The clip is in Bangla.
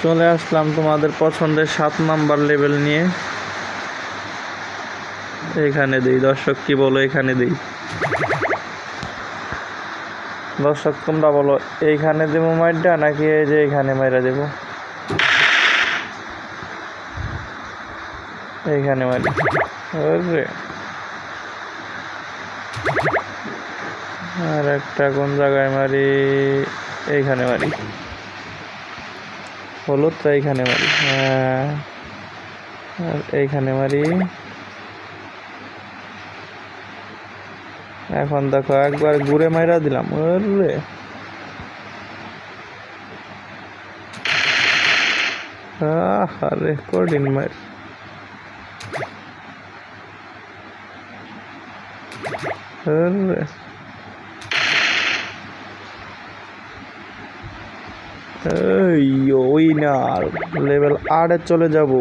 চলে আসলাম তোমাদের পছন্দের 7 নাম্বার লেভেল নিয়ে। এখানে দেই, দর্শক কি বলো? এখানে দেই দর্শক, তোমরা বলো এইখানে দেবো মাইরটা নাকি এই যে এখানে মাইরা দেবো? এইখানে মারি। আর একটা কোন জায়গায় মারি? এইখানে মারি। হলুদ তো এইখানে মারি। হ্যাঁ, আর এইখানে মারি। এখন দেখো একবার ঘুরে মাইরা দিলাম। ওরে আরে কঠিন মার। ওই না, লেভেল 8 চলে যাব।